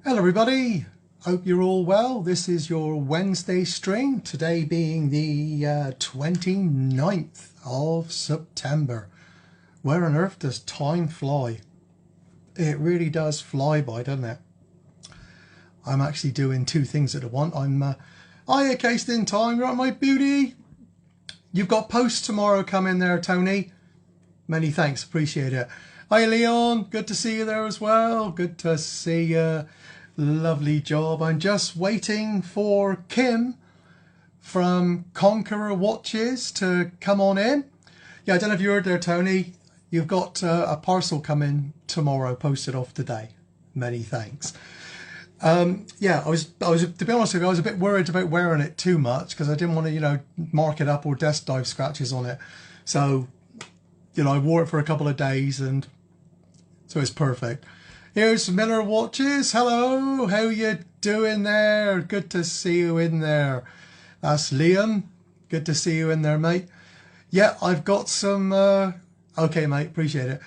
Hello everybody, hope you're all well. This is your Wednesday stream, today being the 29th of September. Where on earth does time fly? It really does fly by, doesn't it? I'm actually doing two things at once. Hiya Cased in Time, you're right my beauty. You've got posts tomorrow coming there, Tony. Many thanks, appreciate it. Hi Leon, good to see you there as well. Good to see you. Lovely job. I'm just waiting for Kim from Conqueror Watches to come on in. Yeah, I don't know if you heard there, Tony. You've got a parcel coming tomorrow, posted off today. Many thanks. Yeah, I was to be honest with you, I was a bit worried about wearing it too much because I didn't want to, mark it up or desk dive scratches on it. So, I wore it for a couple of days and so it's perfect. Here's Miller Watches. Hello, how you doing there? Good to see you in there. That's Liam. Good to see you in there, mate. Yeah, I've got some... okay, mate, appreciate it.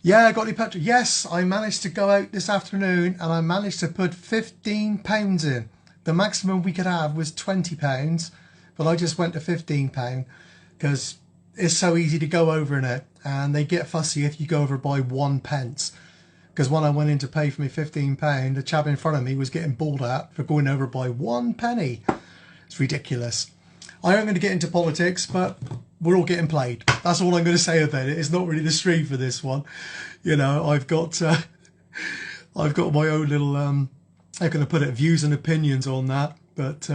Yeah, I got any petrol. Yes, I managed to go out this afternoon and I managed to put £15 in. The maximum we could have was £20, but I just went to £15 because it's so easy to go over in it and they get fussy if you go over by 1 pence. Because when I went in to pay for my £15, the chap in front of me was getting bawled at for going over by 1 penny. It's ridiculous. I am going to get into politics, but we're all getting played. That's all I'm going to say about it. It's not really the stream for this one. I've got my own little, how can I put it, views and opinions on that. But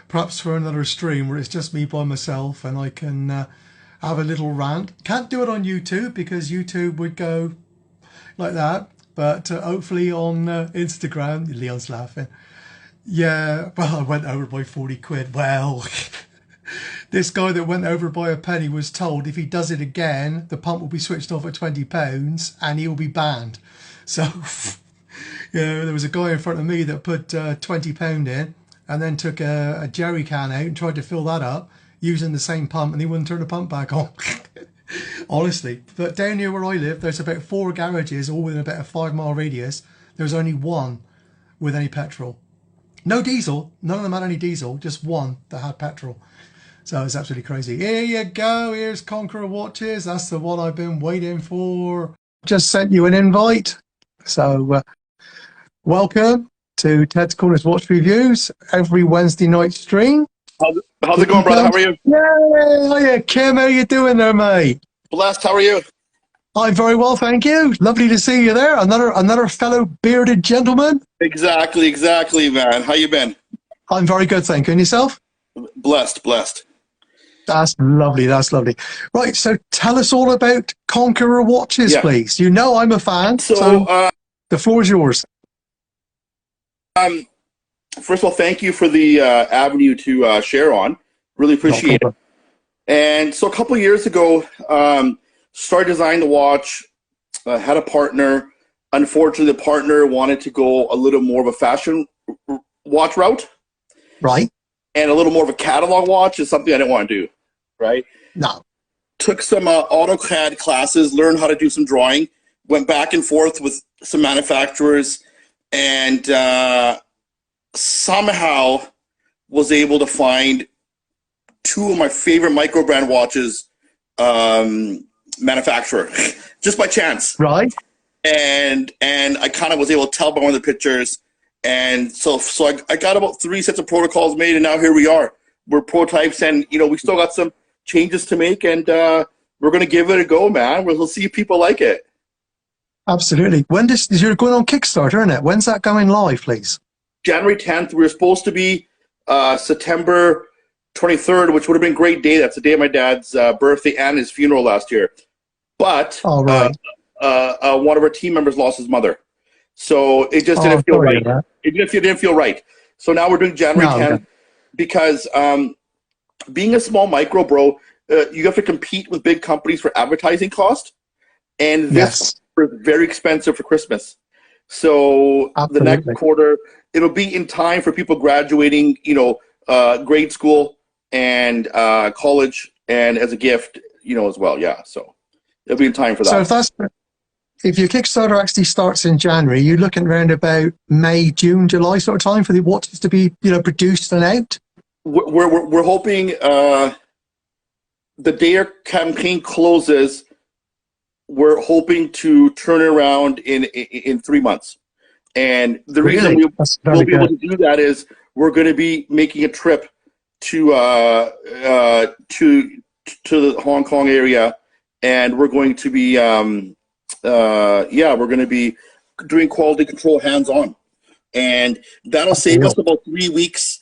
perhaps for another stream where it's just me by myself and I can have a little rant. Can't do it on YouTube because YouTube would go like that. But hopefully on Instagram, Leon's laughing. Yeah, well, I went over by 40 quid. Well, this guy that went over by a penny was told if he does it again, the pump will be switched off at £20 and he'll be banned. So, there was a guy in front of me that put £20 in and then took a jerry can out and tried to fill that up using the same pump and he wouldn't turn the pump back on. Honestly, but down here where I live, there's about 4 garages, all within about a 5-mile radius. There's only one with any petrol. No diesel. None of them had any diesel. Just one that had petrol. So it's absolutely crazy. Here you go. Here's Conqueror Watches. That's the one I've been waiting for. Just sent you an invite. So welcome to Ted's Corners Watch Reviews every Wednesday night stream. How's it going, brother? How are you? Yeah, Kim, how you doing there, mate? Blessed. How are you? I'm very well, thank you. Lovely to see you there. Another fellow bearded gentleman. Exactly, man. How you been? I'm very good, thank you. And yourself? Blessed. That's lovely. Right, so tell us all about Conqueror Watches, please. You know I'm a fan, so the floor is yours. First of all, thank you for the avenue to share on. Really appreciate it. And so a couple of years ago, started designing the watch, had a partner. Unfortunately, the partner wanted to go a little more of a fashion watch route. Right. And a little more of a catalog watch is something I didn't want to do, right? No. Took some AutoCAD classes, learned how to do some drawing, went back and forth with some manufacturers, and somehow was able to find 2 of my favorite micro brand watches manufacturer just by chance. Right. And I kind of was able to tell by one of the pictures. And so I got about 3 sets of protocols made, and now here we are. We're prototypes, and we still got some changes to make, and we're going to give it a go, man. We'll see if people like it. Absolutely. When you're going on Kickstarter, isn't it? When's that going live, please? January 10th. We were supposed to be September 23rd, which would have been a great day. That's the day of my dad's birthday and his funeral last year. But one of our team members lost his mother. So it just didn't feel right. It didn't feel right. So now we're doing January 10th because being a small micro, bro, you have to compete with big companies for advertising cost. And this is very expensive for Christmas. So the next quarter, it'll be in time for people graduating, grade school and college, and as a gift, as well. Yeah. So it'll be in time for that. So if your Kickstarter actually starts in January, you're looking around about May, June, July sort of time for the watches to be, produced and out. We're hoping the day our campaign closes, we're hoping to turn it around in 3 months. And the reason we'll be able to do that is we're going to be making a trip to the Hong Kong area, and we're going to be we're going to be doing quality control hands-on, and that'll save us about 3 weeks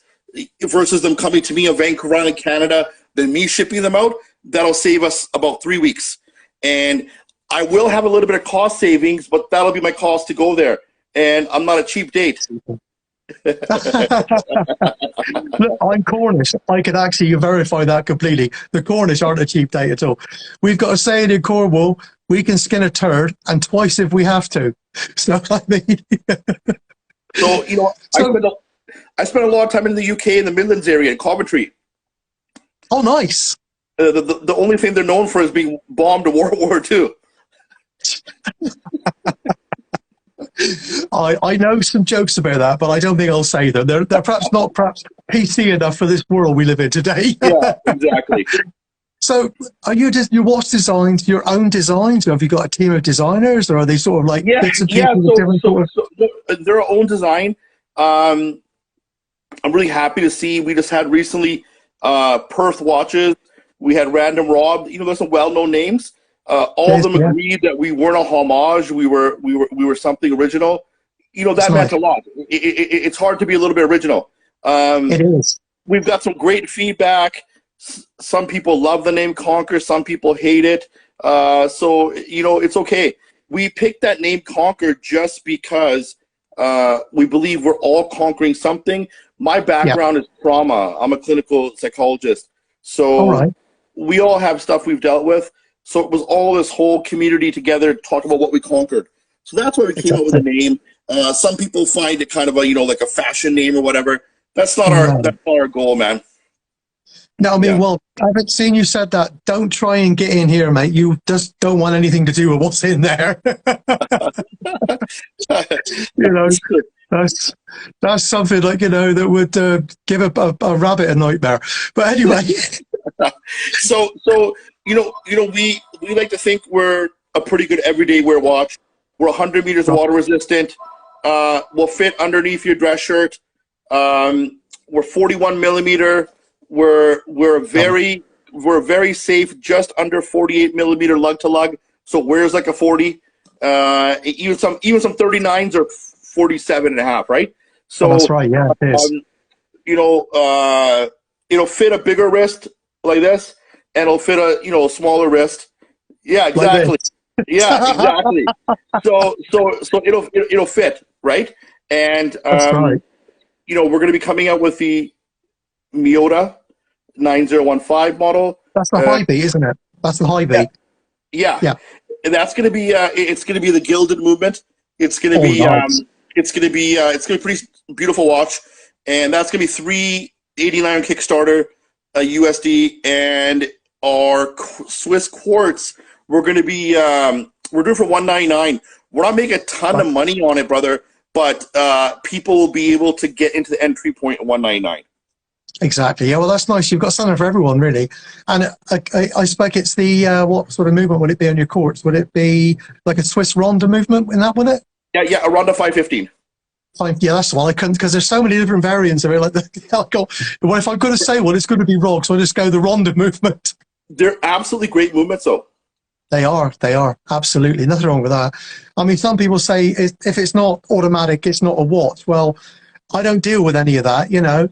versus them coming to me in Vancouver Island, Canada, then me shipping them out. That'll save us about 3 weeks, and I will have a little bit of cost savings, but that'll be my cost to go there, and I'm not a cheap date. Look, I'm Cornish. I can actually verify that completely. The Cornish aren't a cheap date at all. We've got a saying in Cornwall: we can skin a turd, and twice if we have to. So I mean, I spent a lot of time in the UK in the Midlands area in Coventry. Oh, nice. The only thing they're known for is being bombed in World War II. I know some jokes about that, but I don't think I'll say them. They're perhaps not PC enough for this world we live in today. Yeah, exactly. So, are you just your watch designs your own designs, or have you got a team of designers, or are they sort of like bits of people? So their own design. I'm really happy to see. We just had recently Perth watches. We had Random Rob. There's some well-known names. All of them agreed that we weren't a homage. We were something original. That meant a lot. It's hard to be a little bit original. It is. We've got some great feedback. Some people love the name Conqueror. Some people hate it. So it's okay. We picked that name Conqueror just because we believe we're all conquering something. My background is trauma. I'm a clinical psychologist. So we all have stuff we've dealt with. So it was all this whole community together to talk about what we conquered. So that's why we came up with a name. Some people find it kind of a like a fashion name or whatever. That's not our goal, man. No, I mean, well, I haven't seen you said that. Don't try and get in here, mate. You just don't want anything to do with what's in there. That's something like that would give a rabbit a nightmare. But anyway. So we like to think we're a pretty good everyday wear watch. We're 100 meters water resistant. We'll fit underneath your dress shirt. We're 41 millimeter. We're very safe, just under 48 millimeter lug to lug. So wears like a 40. Even some 39s are 47 and a half, right? So that's right. Yeah, it is. It'll fit a bigger wrist like this, and it'll fit a smaller wrist. Yeah, exactly. Like yeah, exactly. So it'll fit, right? And that's right. We're going to be coming out with the Miota 9015 model. That's the high beat, isn't it? That's the high beat. Yeah. And that's going to be it's going to be the gilded movement. It's going to be nice. It's going to be a pretty beautiful watch, and that's going to be $389 on Kickstarter, USD, and our Swiss quartz. We're going to be we're doing for $199. We're not making a ton of money on it, brother, but people will be able to get into the entry point at $199. Exactly. Yeah. Well, that's nice. You've got something for everyone, really. And I suspect it's the what sort of movement would it be on your quartz? Would it be like a Swiss Ronda movement in that, would it? Yeah, a Ronda 515. Yeah, that's the one. I couldn't, because there's so many different variants of it. Like, well, if I'm going to say one, it's going to be wrong, so I just go the Ronda movement. They're absolutely great movements, though. They are. Absolutely. Nothing wrong with that. I mean, some people say if it's not automatic, it's not a watch. Well, I don't deal with any of that.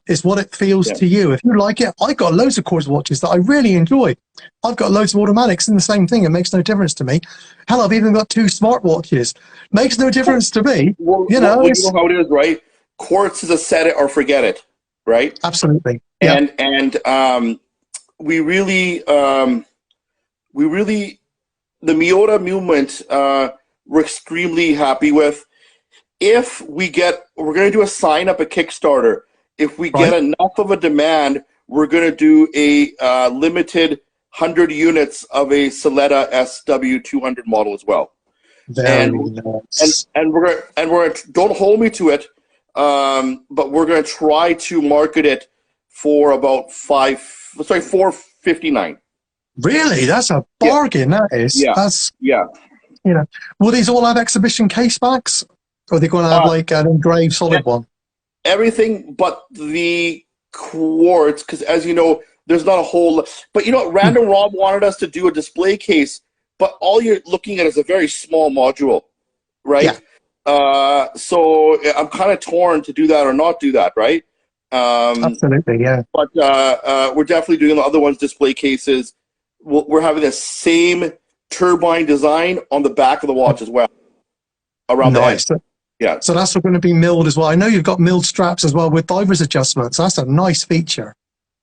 It's what it feels to you. If you like it, I've got loads of quartz watches that I really enjoy. I've got loads of automatics and the same thing. It makes no difference to me. Hell, I've even got 2 smart watches. Makes no difference to me. Well, you know how it is, right? Quartz is a set it or forget it, right? Absolutely. And we really the Miota movement we're extremely happy with. If we're going to do a sign up at Kickstarter. If we get enough of a demand, we're going to do a limited 100 units of a Soletta SW200 model as well. Very and nice. we're don't hold me to it, but we're gonna try to market it for about 459. Really, that's a Yeah, bargain. That is. yeah, That's, yeah. you know. Will these all have exhibition case backs, or are they going to have Uh, like an engraved solid one? Everything but the quartz, because as you know, there's not a whole. But you know, what, Hmm. Random Rob wanted us to do a display case, but all you're looking at is a very small module, Yeah, right? So I'm kind of torn to do that or not do that, right? Um, absolutely. Yeah. but we're definitely doing the other ones, display cases. We're having the same turbine design on the back of the watch as well, around the head. Nice. Yeah. So that's going to be milled as well. I know you've got milled straps as well with divers adjustments. That's a nice feature.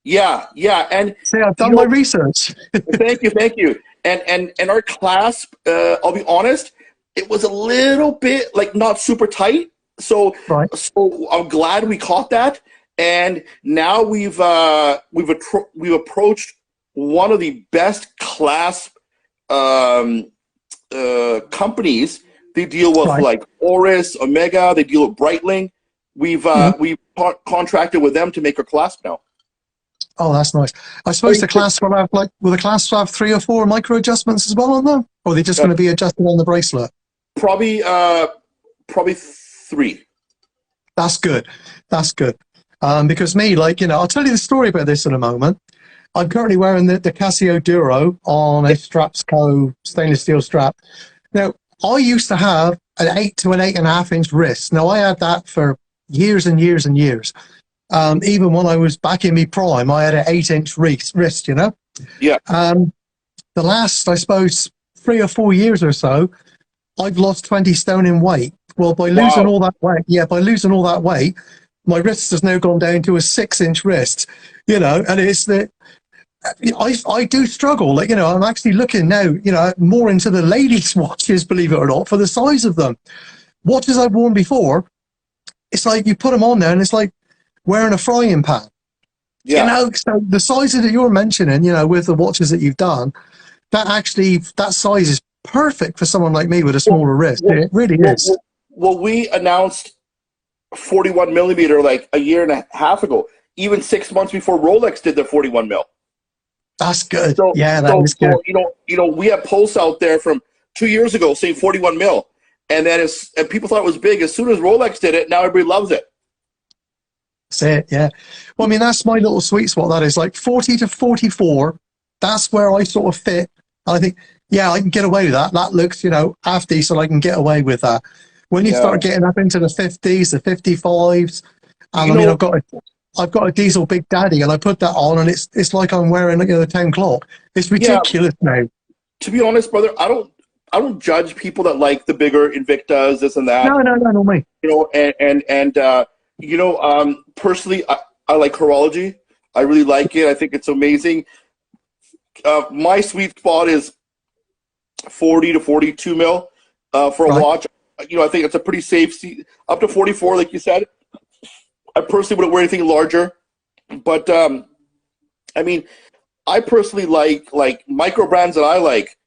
Yeah, yeah, and See, I've you done my know, research. thank you. And our clasp, I'll be honest, it was a little bit like not super tight. So Right. so I'm glad we caught that. And now we've approached one of the best clasp companies. They deal with Right. like Oris, Omega. They deal with Breitling. Mhm. We've contracted with them to make our clasp now. Oh, that's nice. I suppose the clasp will have will the clasp have 3 or 4 micro adjustments as well on them, or are they just Uh, going to be adjusted on the bracelet? probably probably 3. That's good. That's good. Because me, I'll tell you the story about this in a moment. I'm currently wearing the Casio Duro on a Strapsco stainless steel strap. Now, I used to have an 8 to an 8.5 inch wrist. Now, I had that for years and years and years. Even when I was back in my prime, I had an 8 inch wrist, Yeah. The last, I suppose, 3 or 4 years or so, I've lost 20 stone in weight. Well, by losing Wow. all that weight, my wrist has now gone down to a 6 inch wrist, and it's I do struggle. I'm actually looking now, more into the ladies' watches, believe it or not, for the size of them. Watches I've worn before, it's like you put them on there and it's like wearing a frying pan. Yeah. So the sizes that you're mentioning, with the watches that you've done, that size is perfect for someone like me with a Well, smaller wrist. well, It really well, is. well, well, we announced 41 millimeter like a year and a half ago, even 6 months before Rolex did their 41 mil. That's good. So, Yeah, that so, is good. so we have posts out there from 2 years ago saying 41 mil, and then and people thought it was big. As soon as Rolex did it, now everybody loves it. That's it. Yeah. Well, I mean, that's my little sweet spot. That is like 40 to 44. That's where I sort of fit. And I think, yeah, I can get away with that. That looks, half decent. I can get away with that. When you Yeah. start getting up into the 50s, the 55s, and You I mean, know, I've got a diesel Big Daddy, and I put that on, and it's like I'm wearing the 10 clock. It's yeah. ridiculous now. To be honest, brother, I don't judge people that like the bigger Invictas, this and that. No, not me. Personally, I like horology. I really like it. I think it's amazing. My sweet spot is 40 to 42 mil for a Right. watch. I think it's a pretty safe up to 44, like you said. I personally wouldn't wear anything larger, but I mean, I personally like micro brands that I like,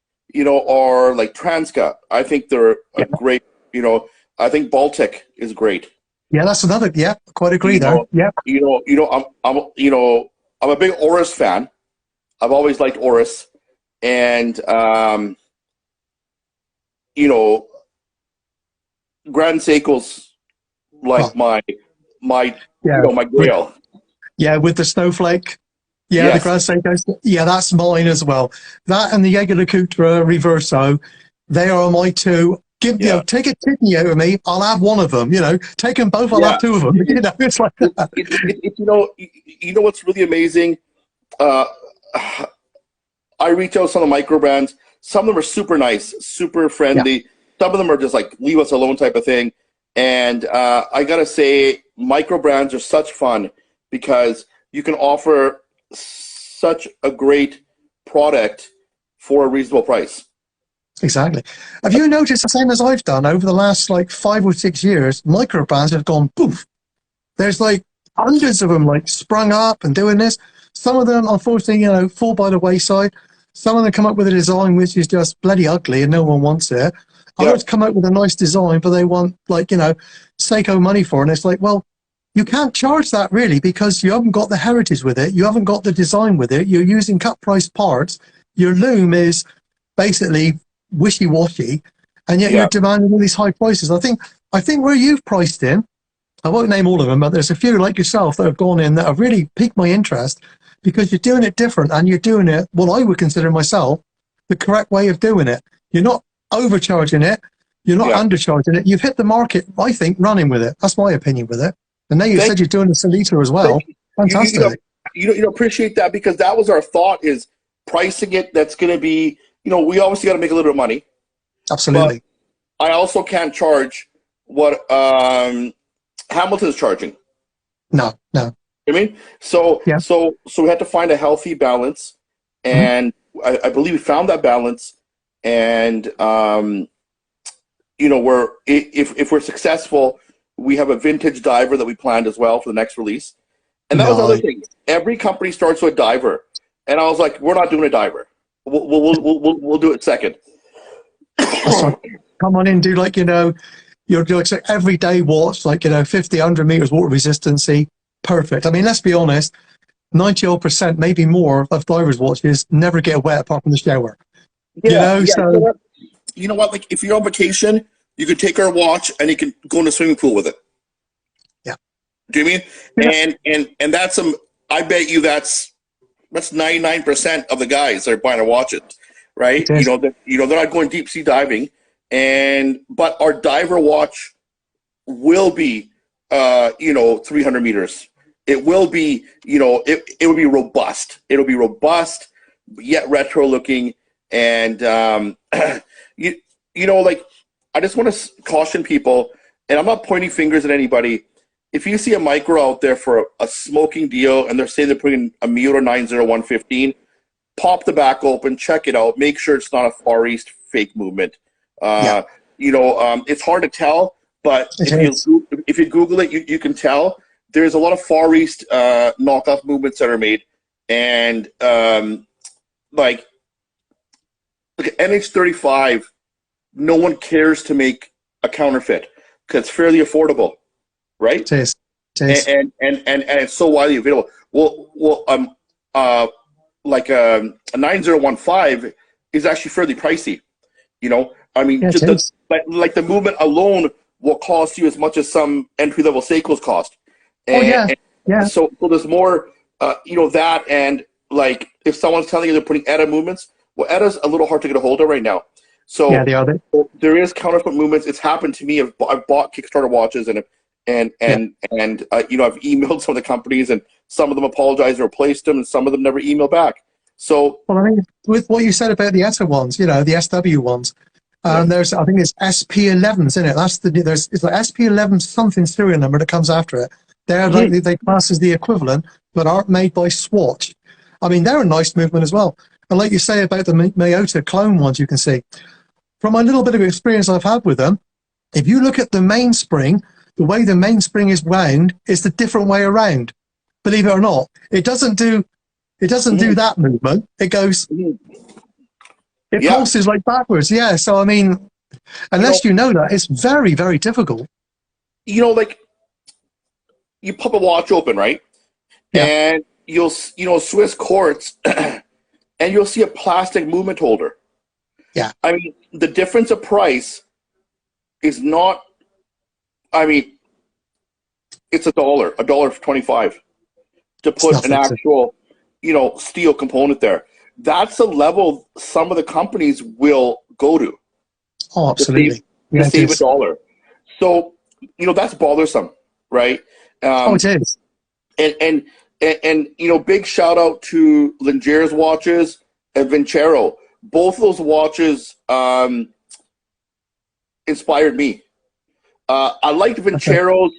are like Transka. I think they're a Yeah. great, I think Baltic is great. Yeah, that's another. Yeah, quite agree You there. know, Yeah. I'm a big Oris fan. I've always liked Oris, and Grand Seiko's like Oh, my yeah. my grail. With the snowflake. Yeah, the Yes. Grand Seiko. Yeah, that's mine as well. That and the Jaeger LeCoultre Reverso, they are my two. Yeah. Take a kidney out of me, I'll have one of them. Take them both, I'll Yeah. have two of them. It's like that. What's really amazing. Uh, I reach out to some of the micro brands. Some of them are super nice, super Yeah, friendly. Some of them are just like leave us alone type of thing. And I gotta say, micro brands are such fun because you can offer such a great product for a reasonable price. exactly. Have you noticed the same as I've done over the last 5 or 6 years? Micro brands have gone poof. There's hundreds of them sprung up and doing this. Some of them, unfortunately, fall by the wayside. Some of them come up with a design which is just bloody ugly and no one wants it. Others come out with a nice design, but they want, like, you know, Seiko money for it. And it's like, well, you can't charge that really because you haven't got the heritage with it. You haven't got the design with it. You're using cut price parts. Your loom is basically wishy-washy, and yet you're demanding all these high prices. I think where you've priced in, I won't name all of them, but there's a few like yourself that have gone in that have really piqued my interest because you're doing it different and you're doing it what I would consider myself the correct way of doing it. You're not overcharging it. You're not undercharging it. You've hit the market, I think, running with it. That's my opinion with it. And now you said you're doing the Solita as well. Fantastic. You appreciate that because that was our thought is pricing it. That's going to be, you know, we obviously got to make a little bit of money. Absolutely. But I also can't charge what Hamilton is charging. No. I mean, so we had to find a healthy balance, and I believe we found that balance. And you know, if we're successful, we have a vintage diver that we planned as well for the next release. And that was the other thing. Every company starts with a diver, and I was like, we're not doing a diver. We'll do it second. Come on in, do like, you know, you're doing like everyday watch, like, you know, 50, 100 meters water resistancy. Perfect. I mean, let's be honest, 90% maybe more of divers' watches never get wet apart from the shower. So you know what? Like, if you're on vacation, you can take our watch and you can go in the swimming pool with it. Yeah. Do you mean? Yeah. And that's I bet you that's 99% of the guys that are buying our watches, right? You know, they're not going deep sea diving, but our diver watch will be 300 meters. It will be, you know, it will be robust. It'll be robust, yet retro looking. And, you know, like, I just want to caution people, and I'm not pointing fingers at anybody. If you see a micro out there for a smoking deal and they're saying they're putting a Miura 90115, pop the back open, check it out, make sure it's not a Far East fake movement. You know, it's hard to tell, but if you Google it, you can tell. There's a lot of Far East knockoff movements that are made. And, like NH35, no one cares to make a counterfeit because it's fairly affordable, right? It is. And it's so widely available. Like a 9015 is actually fairly pricey. You know, I mean, like the movement alone will cost you as much as some entry level Seikos cost. So there's more, you know, that, and like if someone's telling you they're putting ETA movements, well, ETA's a little hard to get a hold of right now. So they are. There is counterfeit movements. It's happened to me. I've bought Kickstarter watches and you know, I've emailed some of the companies, and some of them apologized and replaced them, and some of them never emailed back. So, well, I mean, with what you said about the ETA ones, you know, the SW ones, there's, I think it's SP11s, isn't it? It's like SP11 something serial number that comes after it. They're like, they class as the equivalent, but aren't made by Swatch. I mean, they're a nice movement as well. And like you say about the Miyota clone ones, you can see from a little bit of experience I've had with them, if you look at the mainspring, the way the mainspring is wound is the different way around. Believe it or not, it doesn't do that movement. It goes, it pulses like backwards. Yeah. So I mean, unless you know that, it's very, very difficult. You know, like you pop a watch open, right? Yeah. And you'll, you know, Swiss quartz, and you'll see a plastic movement holder. Yeah. I mean, the difference of price is not, I mean, it's $1.25 to put an actual, you know, steel component there. That's the level some of the companies will go to. Oh, absolutely. To save $1. So, you know, that's bothersome, right? It is. And you know, big shout out to Lingere's watches and Vincero. Both of those watches inspired me. I liked Vincero's.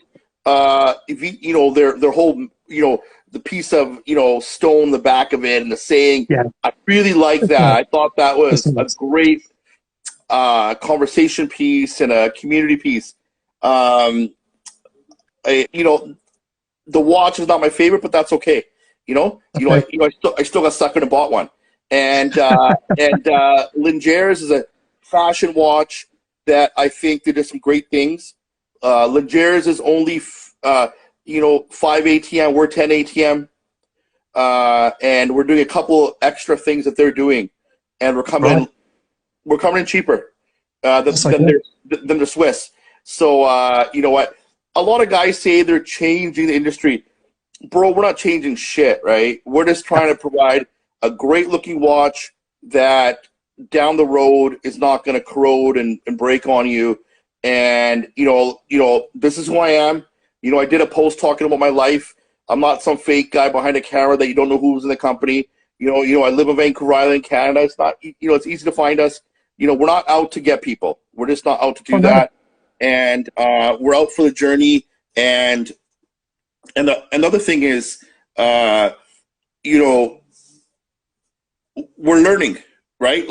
You know, their whole, you know, the piece of, you know, stone, the back of it, and the saying. Yeah. I really liked that. I thought that was a great conversation piece and a community piece. You know, the watch is not my favorite, but that's okay. I still got suckered and bought one. And Lingere's is a fashion watch. that I think they did some great things. Legers is only 5 ATM, we're 10 ATM, and we're doing a couple extra things that they're doing, and we're coming in cheaper than the Swiss. So you know what? A lot of guys say they're changing the industry. Bro, we're not changing shit, right? We're just trying to provide a great looking watch that down the road is not going to corrode and break on you. And, this is who I am. I did a post talking about my life. I'm not some fake guy behind a camera that you don't know who's in the company. I live in Vancouver Island, Canada. It's not, it's easy to find us. We're not out to get people. We're just not out to do that. And we're out for the journey. And another thing is, we're learning, right?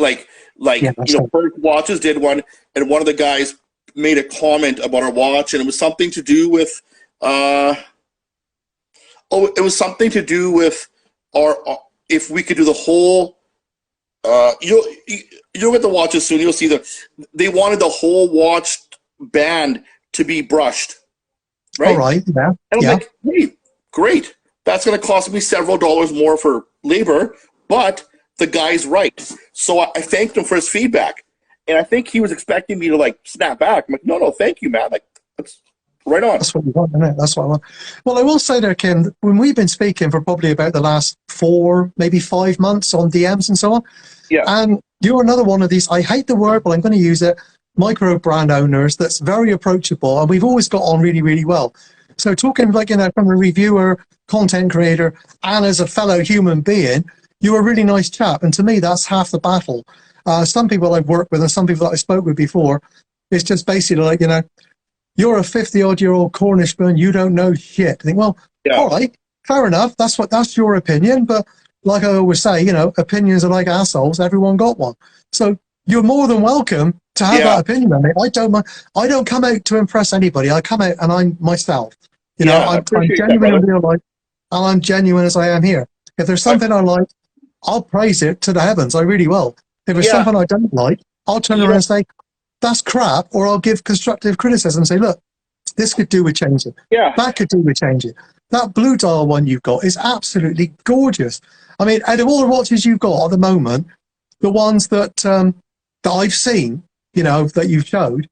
First Watches did one, and one of the guys made a comment about our watch, and it was something to do with, our if we could do the whole. You'll get the watches soon. You'll see they wanted the whole watch band to be brushed, right? All right, yeah. And I'm like, hey, great. That's going to cost me several dollars more for labor, but the guy's right. So I thanked him for his feedback, and I think he was expecting me to snap back. I'm like, no, thank you, man. That's right on. That's what you want, isn't it? That's what I want. Well, I will say there, Kim, when we've been speaking for probably about the last 4, maybe 5 months on DMs and so on, and you're another one of these, I hate the word, but I'm going to use it, micro brand owners that's very approachable, and we've always got on really, really well. So talking from a reviewer, content creator, and as a fellow human being, you're a really nice chap. And to me, that's half the battle. Some people I've worked with and some people that I spoke with before, it's just basically you're a 50-odd-year-old Cornishman, you don't know shit. I think, well, all right, fair enough. That's your opinion. But like I always say, opinions are like assholes. Everyone got one. So you're more than welcome to have that opinion on me. I don't come out to impress anybody. I come out and I'm myself. I'm genuine in real life, and I'm genuine as I am here. If there's something I like, I'll praise it to the heavens. I really will. If there's something I don't like, I'll turn around and say, that's crap, or I'll give constructive criticism and say, look, this could do with changing. That could do with changing. That blue dial one you've got is absolutely gorgeous. I mean, out of all the watches you've got at the moment, the ones that I've seen, that you've showed,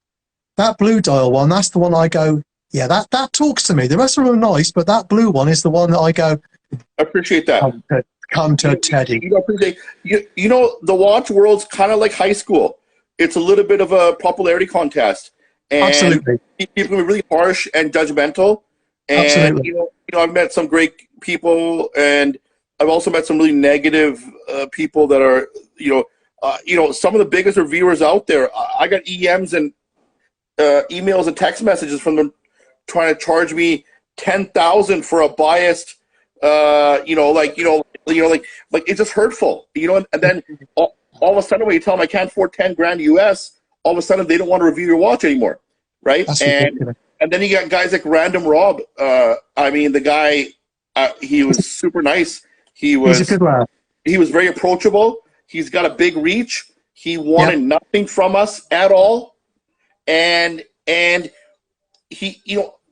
that blue dial one, that's the one I go, that talks to me. The rest of them are nice, but that blue one is the one that I go, I appreciate that. Come to Teddy. The watch world's kind of like high school. It's a little bit of a popularity contest. And absolutely. People are really harsh and judgmental. And, absolutely. I've met some great people, and I've also met some really negative people that are, some of the biggest reviewers out there. I got EMs and emails and text messages from them trying to charge me $10,000 for a biased, it's just hurtful, and then all of a sudden when you tell them I can't afford 10 grand US, all of a sudden they don't want to review your watch anymore, right? And then you got guys like Random Rob. The guy, he was super nice. He's a good lad. He was very approachable. He's got a big reach. He wanted nothing from us at all, and he,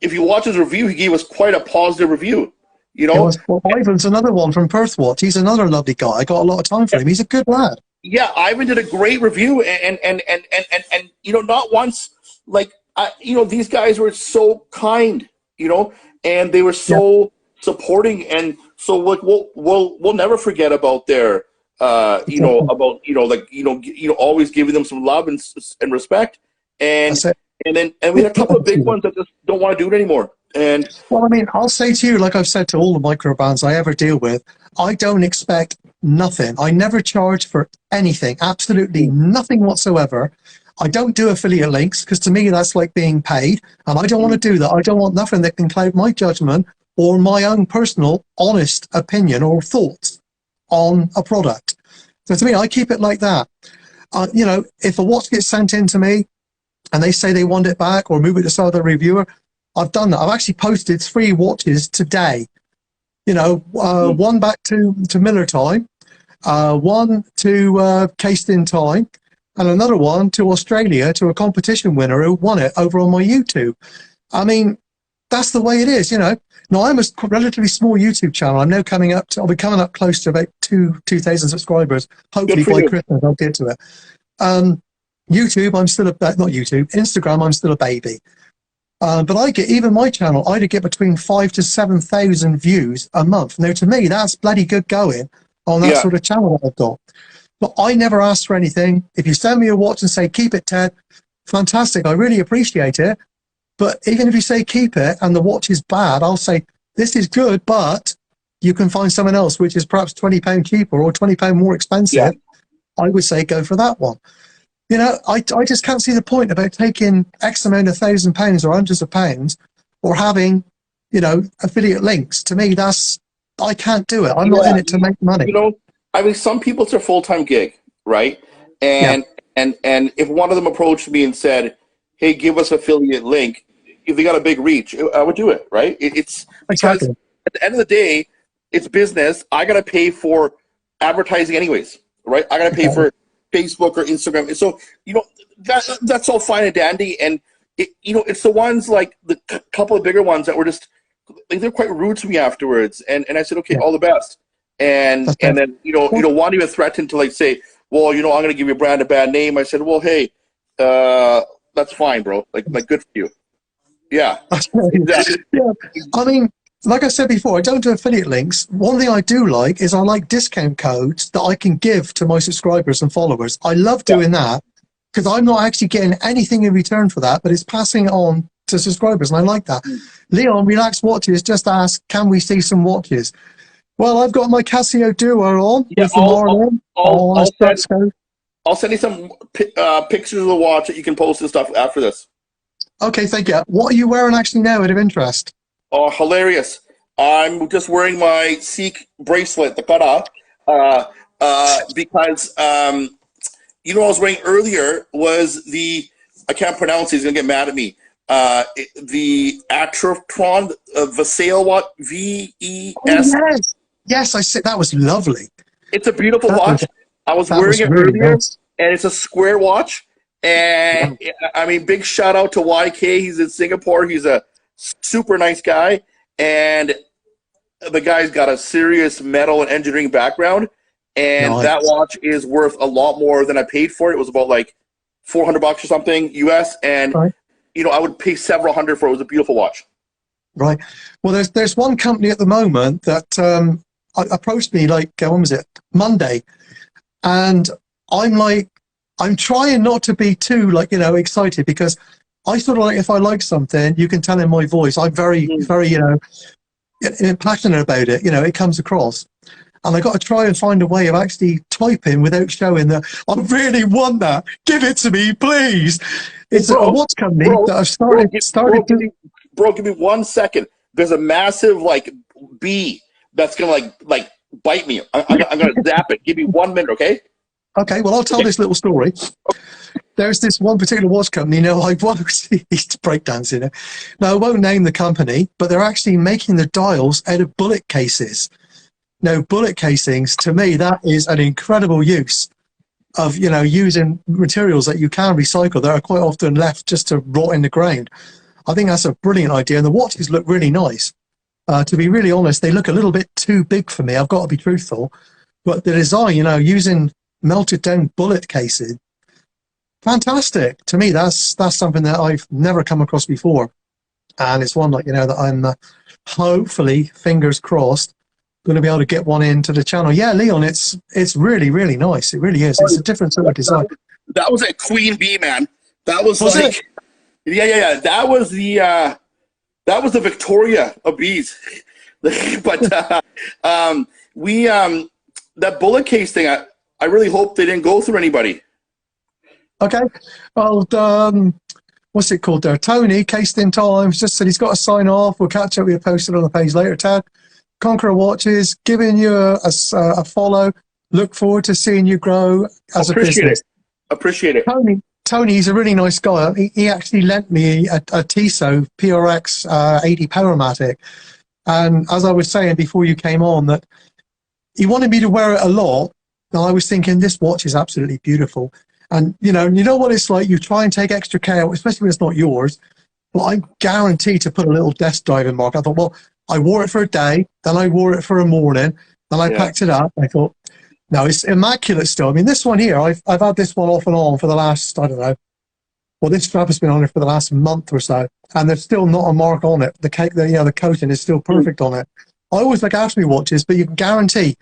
if you watch his review, he gave us quite a positive review. Well, Ivan's another one from Perth Watch. He's another lovely guy. I got a lot of time for him. He's a good lad. Yeah, Ivan did a great review, and not once, these guys were so kind, and they were so supporting, and so we'll never forget about their, always giving them some love and respect, and we had a couple of big ones that just don't want to do it anymore. And well, I'll say to you, like I've said to all the micro brands I ever deal with, I don't expect nothing. I never charge for anything, absolutely nothing whatsoever. I don't do affiliate links because to me that's like being paid, and I don't want to do that. I don't want nothing that can cloud my judgment or my own personal, honest opinion or thoughts on a product. So to me, I keep it like that. If a watch gets sent in to me and they say they want it back or move it to some other reviewer, I've done that. I've actually posted 3 watches today. One back to Miller time, one to Cased in time, and another one to Australia to a competition winner who won it over on my YouTube. I mean, that's the way it is, you know. Now, I'm a relatively small YouTube channel. I'm now coming up to, I'll be coming up close to about 2,000 subscribers. Hopefully by Christmas I'll get to it. YouTube, I'm still not YouTube, Instagram, I'm still a baby. But I get, even my channel, I get between 5,000 to 7,000 views a month. Now, to me, that's bloody good going on that sort of channel that I've got. But I never ask for anything. If you send me a watch and say, keep it, Ted, fantastic. I really appreciate it. But even if you say keep it and the watch is bad, I'll say, this is good, but you can find someone else, which is perhaps £20 cheaper or £20 more expensive. Yeah. I would say go for that one. You know, I just can't see the point about taking X amount of £1,000 or hundreds of pounds or having, you know, affiliate links. To me, I can't do it. I'm not in it to make money. You know, I mean, some people, it's a full-time gig, right? And if one of them approached me and said, hey, give us affiliate link, if they got a big reach, I would do it, right? It's because at the end of the day, it's business. I got to pay for advertising anyways, right? I got to pay for Facebook or Instagram. And so, you know, that's all fine and dandy. And, you know, it's the ones like the couple of bigger ones that were just, like, they're quite rude to me afterwards. And I said, okay, all the best. And then, you know, one even threatened to like say, well, you know, I'm going to give your brand a bad name. I said, well, hey, that's fine, bro. Like good for you. Yeah. Exactly. Yeah. I mean, like I said before, I don't do affiliate links. One thing I do like is I like discount codes that I can give to my subscribers and followers. I love doing that because I'm not actually getting anything in return for that, but it's passing it on to subscribers, and I like that. Leon, Relax Watches, just asked, can we see some watches? Well, I've got my Casio Duo on with the Marlin. I'll send you some pictures of the watch that you can post and stuff after this. Okay, thank you. What are you wearing actually now out of interest? Oh, hilarious. I'm just wearing my Sikh bracelet, the kara, because, you know, what I was wearing earlier was I can't pronounce it, he's going to get mad at me, the Atroptron Vasail watch, V-E-S. Oh, yes. Yes, I said that was lovely. It's a beautiful watch. I was wearing it earlier, and it's a square watch. And I mean, big shout out to YK. He's in Singapore. He's a super nice guy, and the guy's got a serious metal and engineering background. And that watch is worth a lot more than I paid for it. It was about like $400 or something US, and you know, I would pay several hundred for it. It was a beautiful watch. Right. Well, there's one company at the moment that approached me like when was it? Monday, and I'm trying not to be too excited, because I sort of like, if I like something, you can tell in my voice. I'm very, very, passionate about it. You know, it comes across. And I got to try and find a way of actually typing without showing that I really want that. Give it to me, please. It's a watch company that I've started. Bro, give me 1 second. There's a massive bee that's gonna like bite me. I'm gonna zap it. Give me 1 minute, okay? Okay, well, I'll tell this little story. There's this one particular watch company, he's breakdancing it. Now, I won't name the company, but they're actually making the dials out of bullet cases. Now, bullet casings, to me, that is an incredible use of, using materials that you can recycle that are quite often left just to rot in the ground. I think that's a brilliant idea, and the watches look really nice. To be really honest, they look a little bit too big for me. I've got to be truthful. But the design, using melted down bullet casing, fantastic. To me, that's something that I've never come across before, and it's one that I'm hopefully, fingers crossed, going to be able to get one into the channel. Yeah, Leon, it's really, really nice. It really is. It's a different sort of design. That was a Queen Bee, man. That was it? Yeah. That was the Victoria of bees. But that bullet case thing, I really hope they didn't go through anybody. Okay. Well, what's it called there? Tony, Cased in Times, just said he's got to sign off. We'll catch up with you posted on the page later, Tad. Conqueror Watches, giving you a follow. Look forward to seeing you grow as a business. Appreciate it. Tony, he's a really nice guy. He actually lent me a Tissot PRX 80 Powermatic. And as I was saying before you came on, that he wanted me to wear it a lot. And I was thinking, this watch is absolutely beautiful. And you know what it's like. You try and take extra care, especially when it's not yours. But I'm guaranteed to put a little desk diving mark. I thought, well, I wore it for a day, then I wore it for a morning, then I packed it up. I thought, no, it's immaculate still. I mean, this one here, I've had this one off and on for the last, I don't know. Well, this strap has been on it for the last month or so, and there's still not a mark on it. The coating is still perfect on it. I always look after my watches, but you can guarantee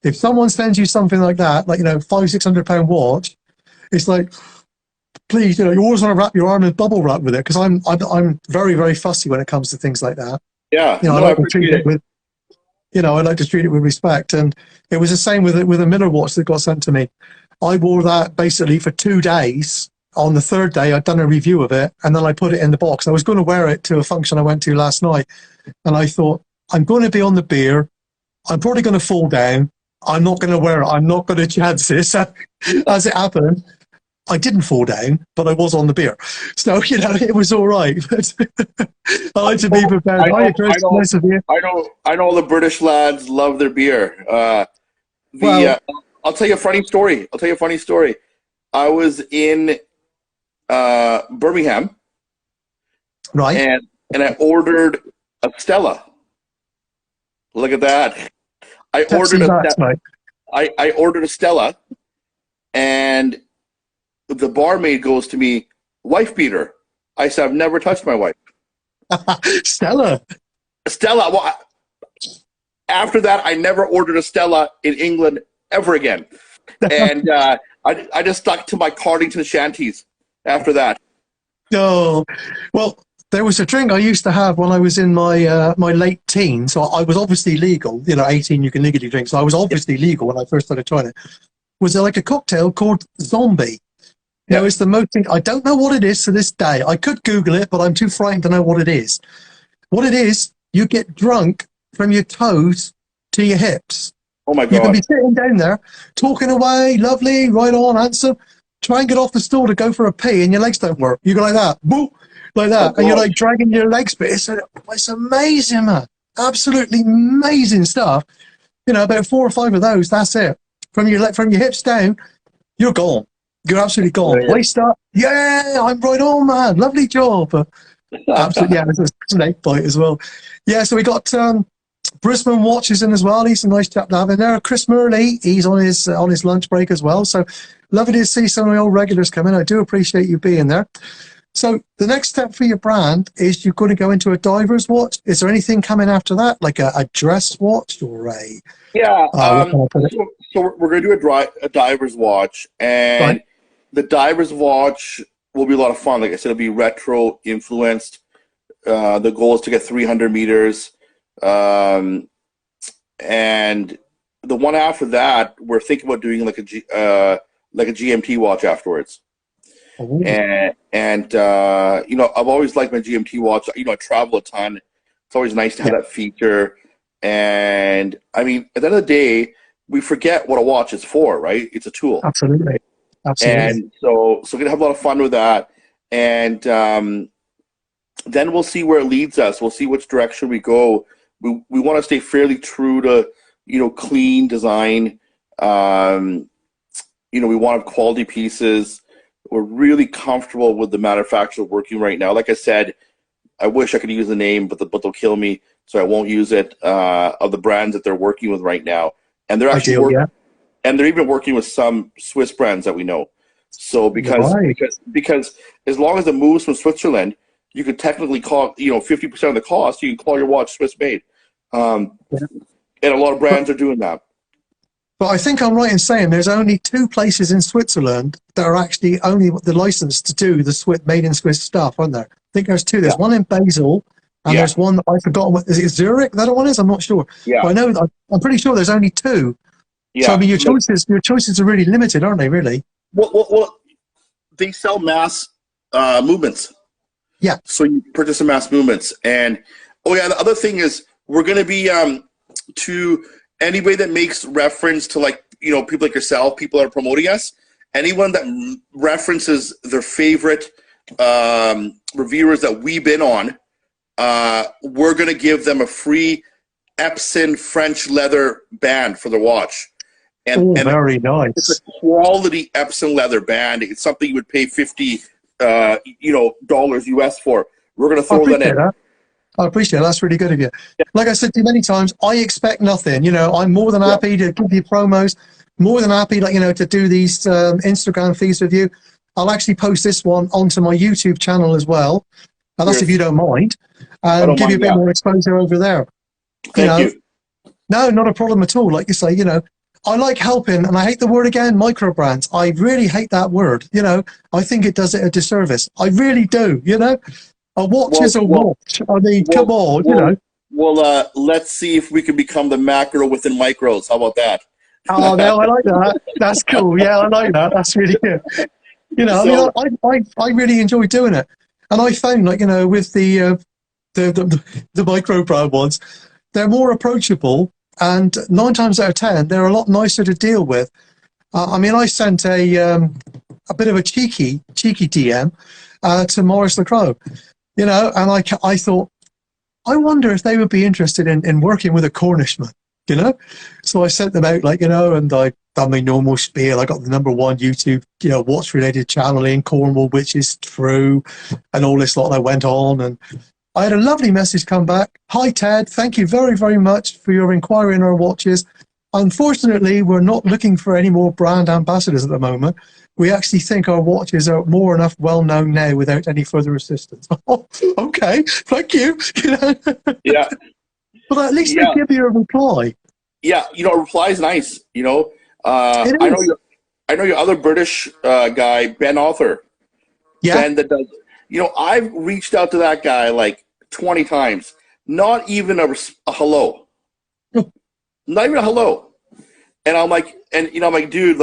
if someone sends you something like that, like, £500-600 watch, it's like, please, you always want to wrap your arm in bubble wrap with it, because I'm very, very fussy when it comes to things like that. Yeah, I like to treat it with, I like to treat it with respect. And it was the same with a Miller watch that got sent to me. I wore that basically for 2 days. On the third day, I'd done a review of it, and then I put it in the box. I was going to wear it to a function I went to last night, and I thought, I'm going to be on the beer. I'm probably going to fall down. I'm not going to wear it. I'm not going to chance this. As it happened, I didn't fall down, but I was on the beer. So, it was all right. But I like to be prepared. I know the British lads love their beer. I'll tell you a funny story. I was in Birmingham, right? And I ordered a Stella. Look at that! I ordered a Stella, and the barmaid goes to me, "Wife beater." I said, "I've never touched my wife." Stella. Well, after that, I never ordered a Stella in England ever again, and I just stuck to my Cardington shanties after that. No, well, there was a drink I used to have when I was in my my late teens. So I was obviously legal. 18, you can legally drink. So I was obviously legal when I first started trying it. Was there like a cocktail called Zombie? It's the most thing. I don't know what it is to this day. I could Google it, but I'm too frightened to know what it is. What it is, you get drunk from your toes to your hips. Oh my God. You can be sitting down there, talking away, lovely, right on, handsome. Try and get off the stool to go for a pee, and your legs don't work. You go like that, boo, like that, and you're like dragging your legs. But it's amazing, man. Absolutely amazing stuff. About 4 or 5 of those. That's it. From your hips down, you're gone. You're absolutely gone. Yeah. Waist up. Yeah, I'm right on, man. Lovely job. Absolutely, yeah. It's a snake bite as well. Yeah, so we got Brisbane watches in as well. He's a nice chap to have in there. Chris Murley, he's on his lunch break as well. So lovely to see some of the old regulars come in. I do appreciate you being there. So the next step for your brand is you're going to go into a diver's watch. Is there anything coming after that, like a dress watch or a? Yeah. So we're going to do a diver's watch, and the diver's watch will be a lot of fun. Like I said, it'll be retro influenced. The goal is to get 300 meters. And the one after that, we're thinking about doing like a GMT watch afterwards. Oh. And I've always liked my GMT watch. I travel a ton. It's always nice to have that feature. And I mean, at the end of the day, we forget what a watch is for, right? It's a tool. Absolutely. And so we're gonna have a lot of fun with that. And then we'll see where it leads us. We'll see which direction we go. We want to stay fairly true to, clean design. We want to have quality pieces. We're really comfortable with the manufacturer working right now. Like I said, I wish I could use the name, but they'll kill me, so I won't use it, of the brands that they're working with right now. And they're actually and they're even working with some Swiss brands that we know. So because as long as it moves from Switzerland, you could technically call 50% of the cost. You can call your watch Swiss made. And a lot of brands are doing that. But I think I'm right in saying there's only 2 places in Switzerland that are actually only the license to do the made in Swiss stuff, aren't there? I think there's 2. There's one in Basel, and there's one that I've forgotten. Is it Zurich? That one is. I'm not sure. Yeah. But I know. I'm pretty sure there's only 2. Yeah. So I mean, your choices are really limited, aren't they? Really. Well, they sell mass movements. Yeah. So you purchase some mass movements, and the other thing is we're going to be to anybody that makes reference to people like yourself, people that are promoting us, anyone that references their favorite reviewers that we've been on, we're going to give them a free Epson French leather band for their watch. And very it's nice. a quality Epson leather band. It's something you would pay $50 dollars US for. We're going to throw that in. I appreciate it. That's really good of you. Like I said to you many times, I expect nothing. I'm more than happy to give you promos, more than happy, to do these Instagram feeds with you. I'll actually post this one onto my YouTube channel as well. And that's if you don't mind. And give you a bit more exposure over there. Thank you. No, not a problem at all. Like you say, I like helping, and I hate the word again, micro brands. I really hate that word. I think it does it a disservice. I really do, A watch is a watch. I mean, come on, Well, let's see if we can become the macro within micros. How about that? Oh, no, I like that. That's cool. Yeah, I like that. That's really good. I really enjoy doing it. And I found, with the micro brand ones, they're more approachable, and 9 times out of 10, they're a lot nicer to deal with. I sent a bit of a cheeky DM to Maurice Lacroix. And I thought, I wonder if they would be interested in working with a Cornishman, So I sent them out, and I done my normal spiel. I got the #1 YouTube, watch-related channel in Cornwall, which is true, and all this lot. I went on, and I had a lovely message come back. Hi, Ted. Thank you very, very much for your inquiry in our watches. Unfortunately, we're not looking for any more brand ambassadors at the moment. We actually think our watches are more enough well-known now without any further assistance. Oh, okay, thank you. Yeah. But at least they give you a reply. Yeah, a reply is nice. I know your other British guy, Ben Arthur. Yeah. Ben that does. I've reached out to that guy like 20 times. Not even a hello. Not even a hello. And I'm like, dude,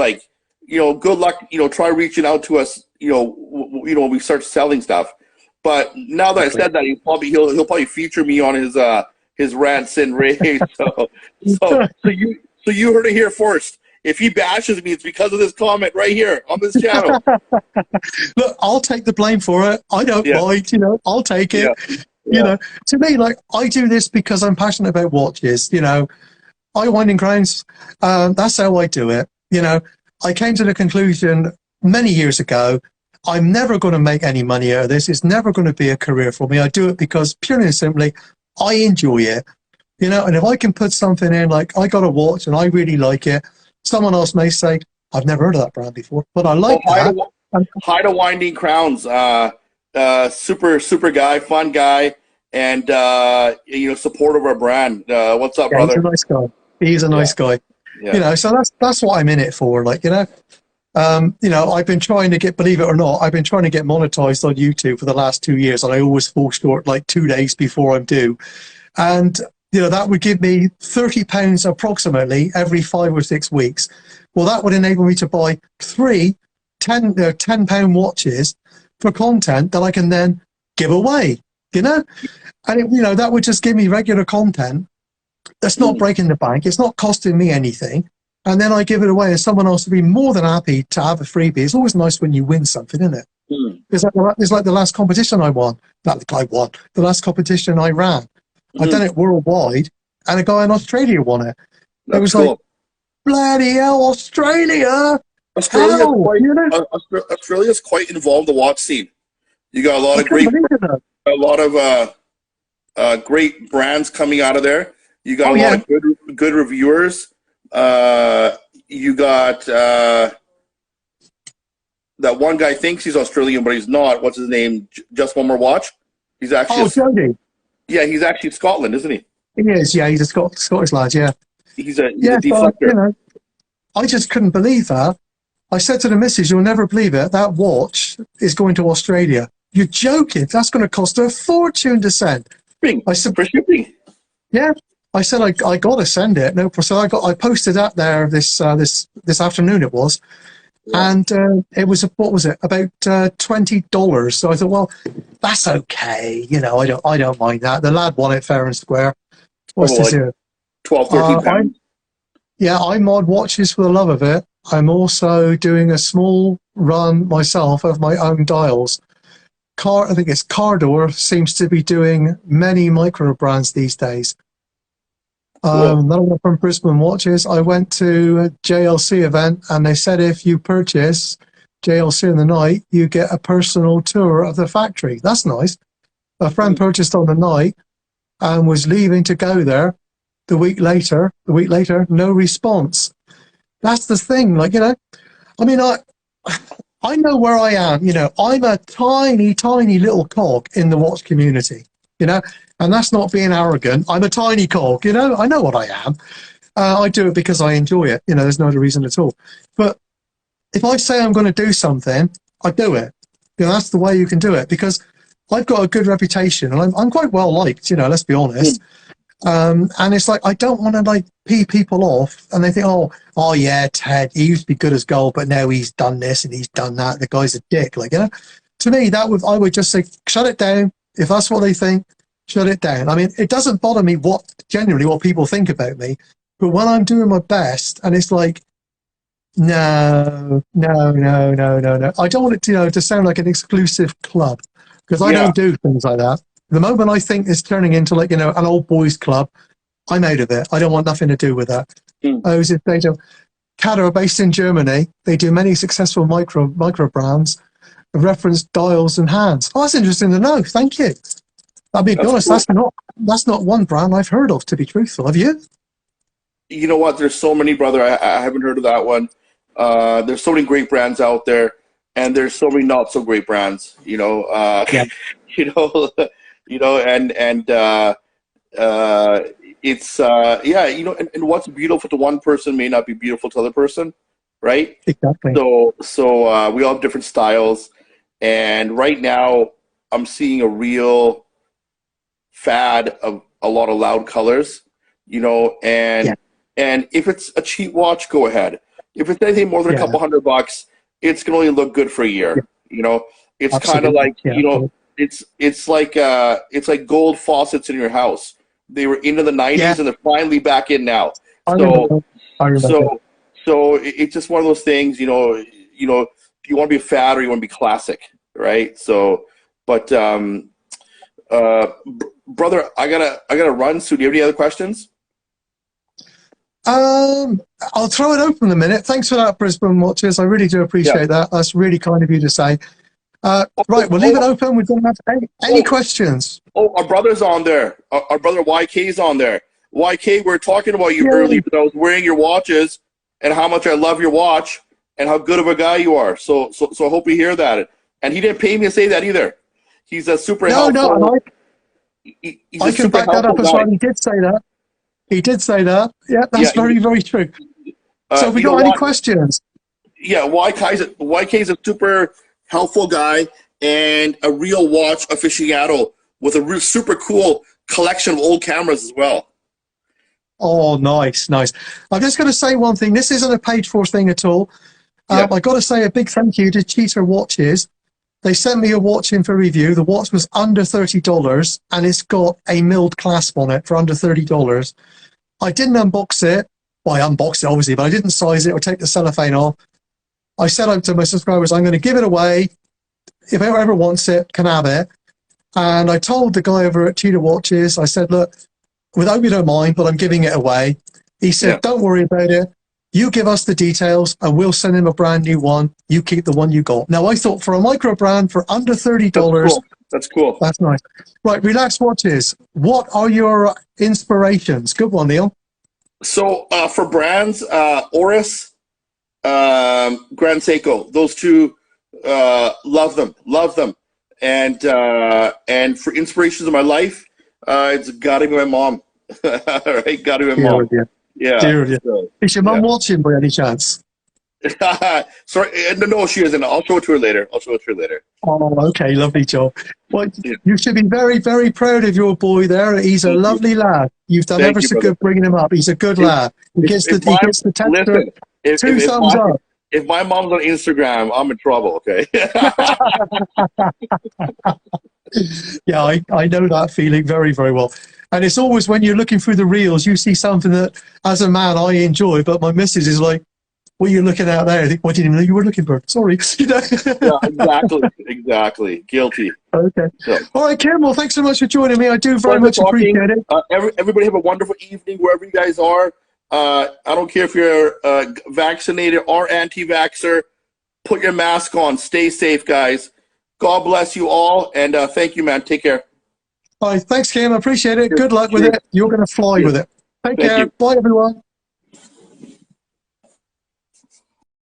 good luck, try reaching out to us, when we start selling stuff. But now that I said that, he'll probably feature me on his rants and raves. So you heard it here first. If he bashes me, it's because of this comment right here on this channel. Look, I'll take the blame for it. I don't mind, I'll take it. To me, I do this because I'm passionate about watches, I winding crowns. That's how I do it. I came to the conclusion many years ago, I'm never going to make any money out of this. It's never going to be a career for me. I do it because purely and simply, I enjoy it. And if I can put something in, like I got a watch and I really like it, someone else may say, I've never heard of that brand before, but I like that. Hi to Winding Crowns. Super guy, fun guy, and supportive of our brand. What's up, brother? He's a nice guy. He's a nice guy. Yeah. So that's what I'm in it for. I've been trying to get, believe it or not, I've been trying to get monetized on YouTube for the last 2 years, and I always fall short 2 days before I'm due. And that would give me £30 approximately every 5 or 6 weeks. Well, that would enable me to buy 3 £10 watches for content that I can then give away, and that would just give me regular content that's not breaking the bank. It's not costing me anything. And then I give it away, and someone else would be more than happy to have a freebie. It's always nice when you win something, isn't it? It's like the last competition I won. The last competition I ran. I've done it worldwide, and a guy in Australia won it. It was cool. Bloody hell, Australia! Australia's quite involved in the watch scene. You got a lot of great brands coming out of there. You got a lot of good reviewers. You got that one guy thinks he's Australian, but he's not. What's his name? Just One More Watch. He's actually Jody. Yeah, he's actually in Scotland, isn't he? He is. Yeah, he's a Scottish lad. Yeah. He's a deflector. I just couldn't believe that. I said to the missus, "You'll never believe it. That watch is going to Australia." You're joking? That's going to cost a fortune to send. I said, for shipping. Yeah. I said I got to send it. No, so I posted that there this afternoon. It was, and it was what was it, about $20. So I thought, well, that's okay. I don't mind that. The lad won it fair and square. What's this here? 12, 13 pounds. I mod watches for the love of it. I'm also doing a small run myself of my own dials. I think it's Cardor seems to be doing many micro brands these days. Cool. Another one from Brisbane Watches. I went to a JLC event and they said if you purchase JLC in the night, you get a personal tour of the factory. That's nice. A friend purchased on the night and was leaving to go there the week later, no response. That's the thing. Like, you know, I mean, I know where I am. You know, I'm a tiny, tiny little cog in the watch community, you know, and that's not being arrogant. I'm a tiny cog, you know, I know what I am. I do it because I enjoy it. You know, there's no other reason at all. But if I say I'm going to do something, I do it. You know, that's the way you can do it, because I've got a good reputation and I'm quite well liked, you know, let's be honest. And it's like, I don't want to like pee people off and they think, oh yeah, Ted, he used to be good as gold, but now he's done this and he's done that. The guy's a dick. Like, you know, to me, I would just say, shut it down. If that's what they think, shut it down. I mean, it doesn't bother me genuinely what people think about me, but when I'm doing my best and it's like, no. I don't want it to, you know, to sound like an exclusive club, because I don't do things like that. The moment I think it's turning into like, you know, an old boys club, I'm out of it. I don't want nothing to do with that. Caddo are based in Germany. They do many successful micro brands, reference dials and hands. Oh, that's interesting to know. Thank you. I'll be honest, cool. That's not one brand I've heard of, to be truthful. Have you? You know what? There's so many, brother. I haven't heard of that one. There's so many great brands out there, and there's so many not so great brands. You know, you know, and it's yeah, you know, and what's beautiful to one person may not be beautiful to the other person, right? Exactly. So we all have different styles, and right now I'm seeing a real fad of a lot of loud colors, you know, and if it's a cheap watch, go ahead. If it's anything more than a couple $100, it's gonna only look good for a year. You know, it's kind of like you know. It's like gold faucets in your house. They were into the 90s and they're finally back in now. So it's just one of those things, you know, you want to be fat or you want to be classic, right? So, but brother, I gotta run. So do you have any other questions? I'll throw it open a minute. Thanks for that, Brisbane Watches. I really do appreciate that. That's really kind of you to say. Right, we'll leave it open. We don't have any questions. Oh, our brother's on there. Our brother YK's on there. YK, we're talking about you earlier because I was wearing your watches and how much I love your watch and how good of a guy you are. So I hope you hear that. And he didn't pay me to say that either. He's a super helpful. No, I can back that up as well. He did say that. He did say that. Yeah, that's very, very true. So have we got any questions? Yeah, YK's a super helpful guy and a real watch aficionado with a real super cool collection of old cameras as well. Oh, nice. I'm just going to say one thing. This isn't a Page Force thing at all. I got to say a big thank you to Cheater Watches. They sent me a watch in for review. The watch was under $30 and it's got a milled clasp on it for under $30. I didn't unbox it. Well, I unboxed it obviously, but I didn't size it or take the cellophane off. I said out to my subscribers, I'm going to give it away. If whoever wants it can have it. And I told the guy over at Cheetah Watches, I said, look, without you don't mind, but I'm giving it away. He said, don't worry about it. You give us the details and we'll send him a brand new one. You keep the one you got. Now, I thought for a micro brand for under $30. That's cool. That's nice. Right, Relax Watches. What are your inspirations? Good one, Neil. So for brands, Oris, Grand Seiko, those two, love them. And for inspirations of my life, it's gotta be my mom. Right, gotta be my mom. Yeah. Is your mom watching by any chance? Sorry, no, she isn't. I'll show it to her later. Oh, okay, lovely job. Well, you should be very, very proud of your boy there. He's a lovely lad. You've done ever so good bringing him up. He's a good lad. He gets the tester. Two thumbs up. If my mom's on Instagram, I'm in trouble, okay? Yeah, I know that feeling very, very well. And it's always when you're looking through the reels, you see something that, as a man, I enjoy, but my missus is like, what you're looking at there. I think, I didn't even know you were looking, Bert. Sorry. You know? Yeah, exactly. Guilty. Okay. So, all right, Kim. Well, thanks so much for joining me. I do very much talking. appreciate it. Everybody have a wonderful evening wherever you guys are. I don't care if you're vaccinated or anti-vaxxer. Put your mask on. Stay safe, guys. God bless you all, and thank you, man. Take care. All right, thanks, Kim. I appreciate it. Good luck with it. You're going to fly with it. Take care. You. Bye, everyone.